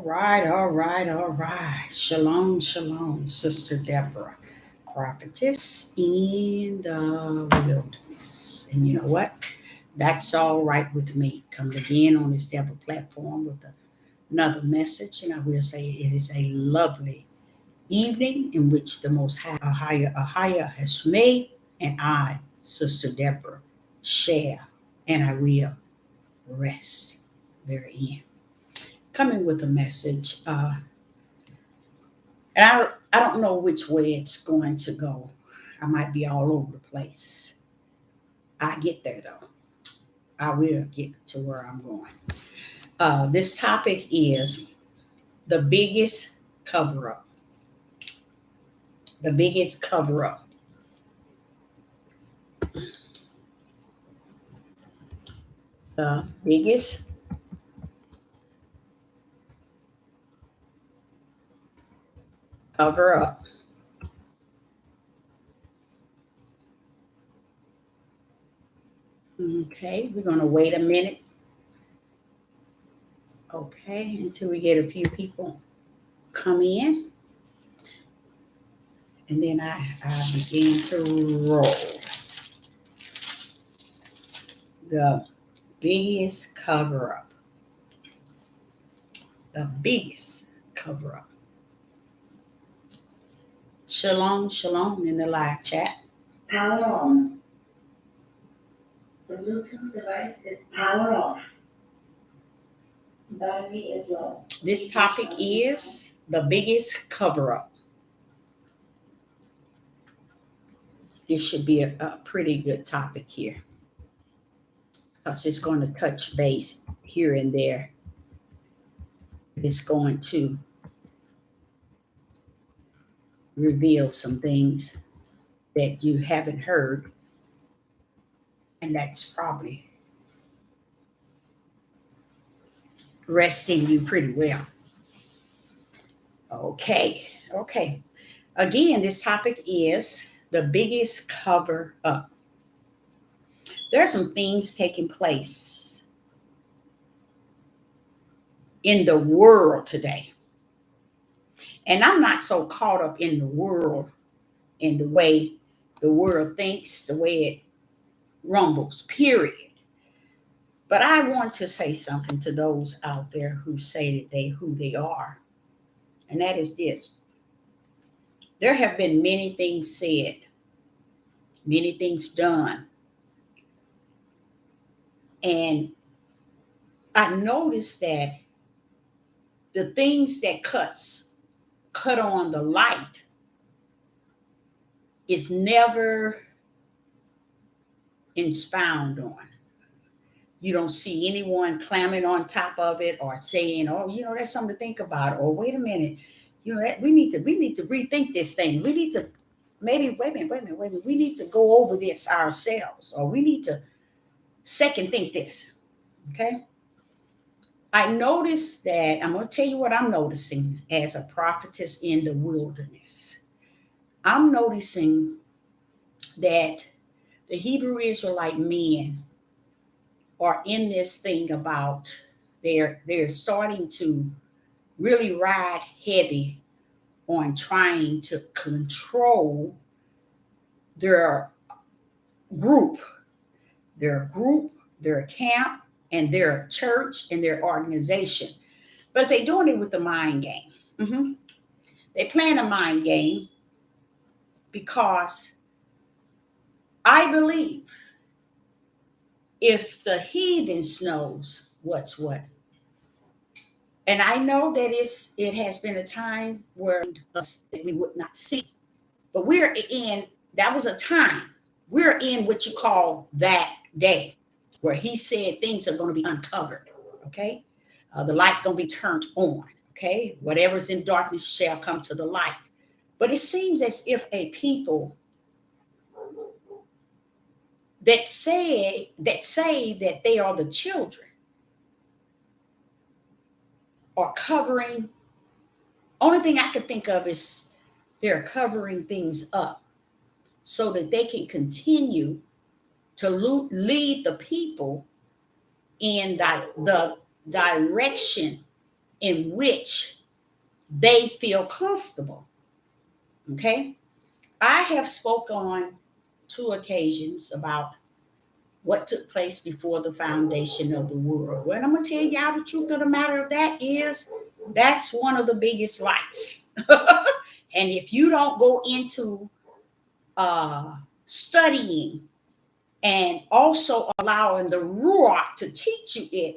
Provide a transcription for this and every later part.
All right. Shalom, shalom, Sister Deborah, prophetess in the wilderness. And you know what? That's all right with me. Coming again on this Deborah platform with another message, and I will say it is a lovely evening in which the Most High, a higher has made, and I, Sister Deborah, share, and I will rest therein. Coming with a message. And I don't know which way it's going to go. I might be all over the place. I get there though. I will get to where I'm going. This topic is the biggest cover up. The biggest cover up. The biggest cover up. Okay, we're going to wait a minute. Okay, until we get a few people come in. And then I begin to roll. The biggest cover up. The biggest cover up. Shalom, shalom in the live chat. Power on. The Bluetooth device is power off. Battery is low. This topic is the biggest cover up. This should be a pretty good topic here because it's going to touch base here and there. It's going to reveal some things that you haven't heard, and that's probably resting you pretty well. Okay. Again, this topic is the biggest cover up. There are some things taking place in the world today. And I'm not so caught up in the world and the way the world thinks, the way it rumbles, period. But I want to say something to those out there who say that who they are. And that is this. There have been many things said, many things done. And I noticed that the things that cut on the light is never expound on. You don't see anyone clamming on top of it or saying, "Oh, that's something to think about." Or wait a minute, we need to rethink this thing. We need to maybe wait a minute. We need to go over this ourselves, or we need to second think this. Okay. I noticed that I'm going to tell you what I'm noticing as a prophetess in the wilderness. I'm noticing that the Hebrew Israelite men are in this thing about they're starting to really ride heavy on trying to control their group, their camp, and their church and their organization. But they're doing it with the mind game. They're playing a mind game because I believe if the heathens knows what's what, and I know that it has been a time where us that we would not see, but that was a time. We're in what you call that day where he said things are going to be uncovered. Okay. The light going to be turned on. Okay. Whatever's in darkness shall come to the light. But it seems as if a people that say that they are the children are covering. Only thing I can think of is they're covering things up so that they can continue to lead the people in the direction in which they feel comfortable. Okay? I have spoken on 2 occasions about what took place before the foundation of the world. Well, I'm going to tell y'all the truth of the matter of that is that's one of the biggest lies. And if you don't go into studying and also allowing the Ruach to teach you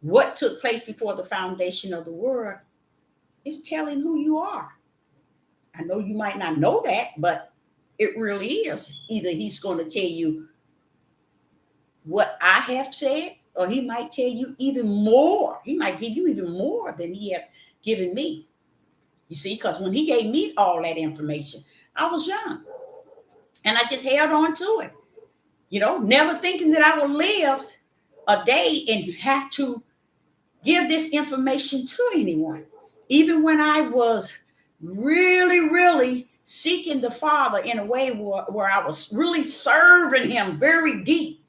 what took place before the foundation of the world, it's telling who you are. I know you might not know that, but it really is. Either he's going to tell you what I have said, or he might tell you even more. He might give you even more than he have given me. You see, because when he gave me all that information, I was young. And I just held on to it. Never thinking that I would live a day and have to give this information to anyone. Even when I was really, really seeking the Father in a way where I was really serving him very deep,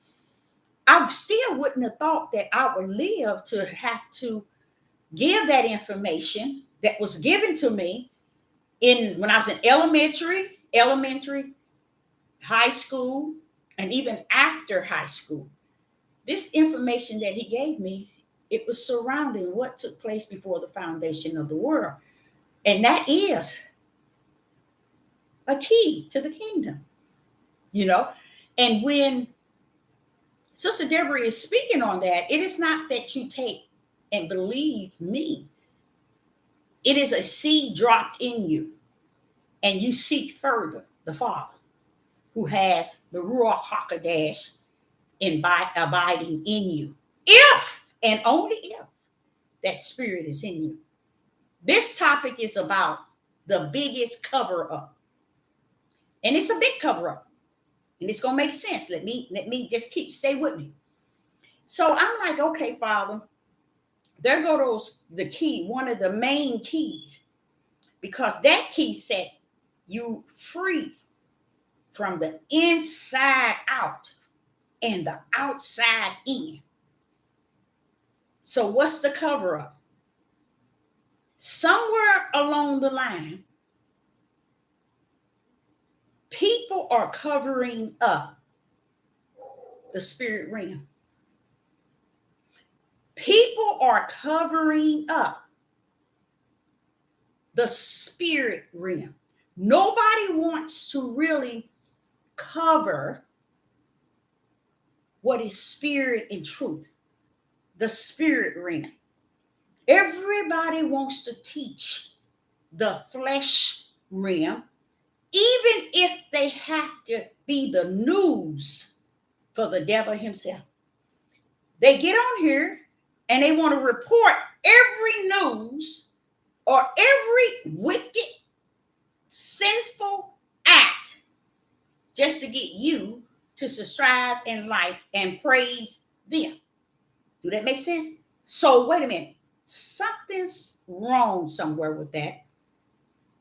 I still wouldn't have thought that I would live to have to give that information that was given to me when I was in elementary, high school, and even after high school. This information that he gave me, it was surrounding what took place before the foundation of the world. And that is a key to the kingdom, And when Sister Deborah is speaking on that, it is not that you take and believe me. It is a seed dropped in you, and you seek further the Father, who has the Ruach HaKodesh abiding in you, if and only if that spirit is in you. This topic is about the biggest cover up, and it's a big cover up, and it's gonna make sense. Let me just stay with me. So I'm like, okay, Father, there go the key, one of the main keys, because that key set you free from the inside out and the outside in. So what's the cover up? Somewhere along the line, people are covering up the spirit realm. People are covering up the spirit realm. Nobody wants to really cover what is spirit and truth, the spirit realm. Everybody wants to teach the flesh realm, even if they have to be the news for the devil himself. They get on here and they want to report every news or every wicked, sinful act just to get you to subscribe and like and praise them. Do that make sense? So wait a minute. Something's wrong somewhere with that.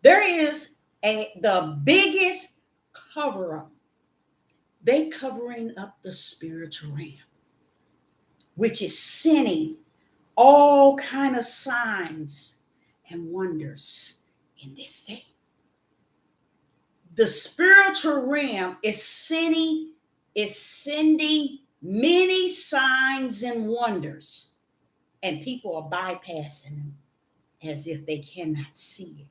There is the biggest cover up. They covering up the spiritual realm, which is sending all kind of signs and wonders in this day. The spiritual realm is sending many signs and wonders, and people are bypassing them as if they cannot see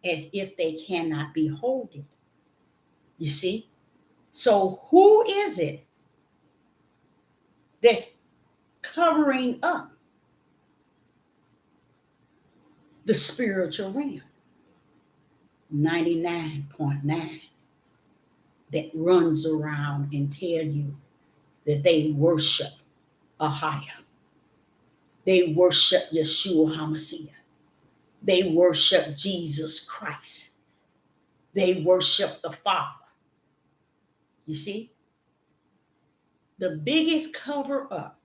it, as if they cannot behold it. You see? So who is it that's covering up the spiritual realm? 99.9 that runs around and tell you that they worship Ahia. They worship Yeshua HaMashiach. They worship Jesus Christ. They worship the Father. You see? The biggest cover up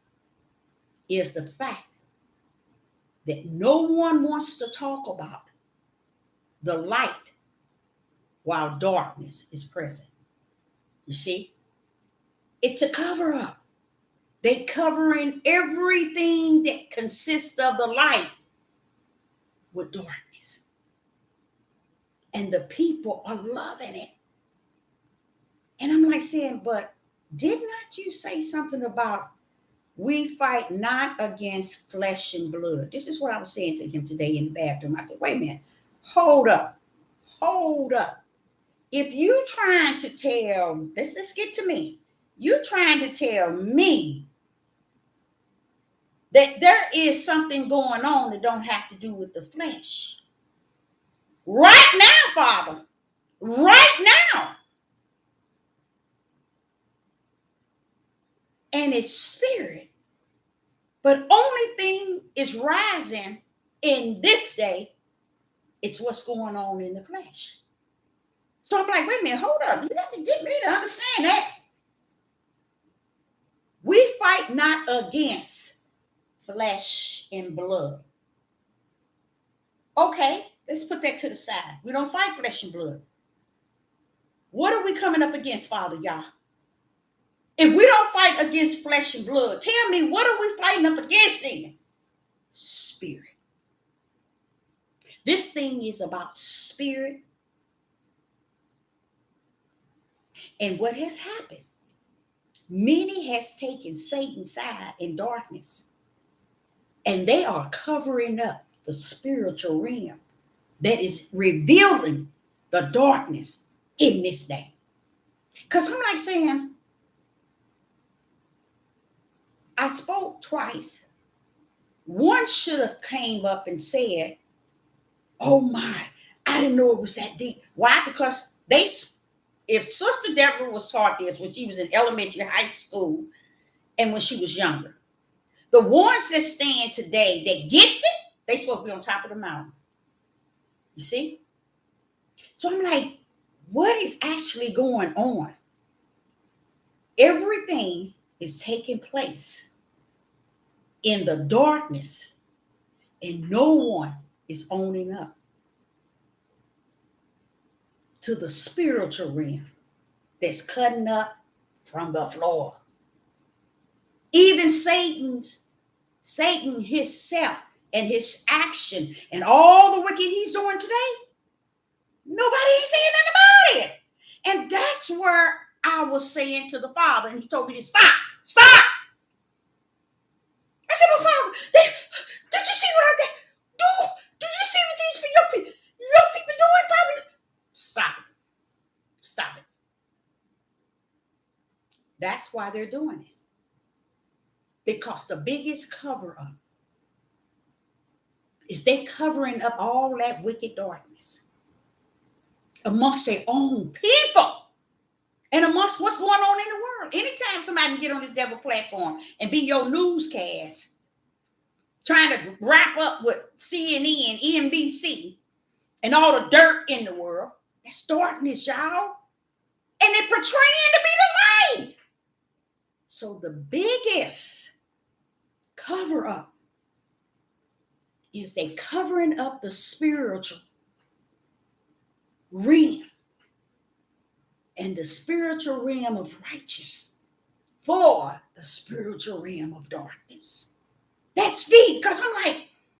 is the fact that no one wants to talk about the light while darkness is present. You see? It's a cover up. They covering everything that consists of the light with darkness. And the people are loving it. And I'm like saying, but did not you say something about we fight not against flesh and blood? This is what I was saying to him today in the bathroom. I said, wait a minute, hold up. If you trying to tell, let's get to me. You trying to tell me that there is something going on that don't have to do with the flesh. Right now, Father. Right now. And it's spirit. But only thing is rising in this day, it's what's going on in the flesh. So I'm like, wait a minute, hold up. You have to get me to understand that. We fight not against flesh and blood. Okay, let's put that to the side. We don't fight flesh and blood. What are we coming up against, Father, y'all? If we don't fight against flesh and blood, tell me, what are we fighting up against then? Spirit. This thing is about spirit. And what has happened? Many has taken Satan's side in darkness, and they are covering up the spiritual realm that is revealing the darkness in this day. Because I'm like saying, I spoke twice. One should have came up and said, oh my, I didn't know it was that deep. Why? Because if Sister Deborah was taught this when she was in elementary, high school, and when she was younger, the ones that stand today that gets it, they supposed to be on top of the mountain. You see? So I'm like, what is actually going on? Everything is taking place in the darkness, and no one is owning up to the spiritual realm that's cutting up from the floor. Even Satan himself and his action and all the wicked he's doing today, nobody ain't saying nothing about it. And that's where I was saying to the Father, and he told me to stop. I said, well, Father, did you see what I did? Do you see what these your people doing, Father? Stop it. That's why they're doing it. Because the biggest cover up is they covering up all that wicked darkness amongst their own people and amongst what's going on in the world. Anytime somebody can get on this devil platform and be your newscast, trying to wrap up with CNN, NBC, and all the dirt in the world, that's darkness, y'all. And they're portraying to be the light. So the biggest cover up is they covering up the spiritual realm and the spiritual realm of righteousness for the spiritual realm of darkness. That's deep, because I'm like,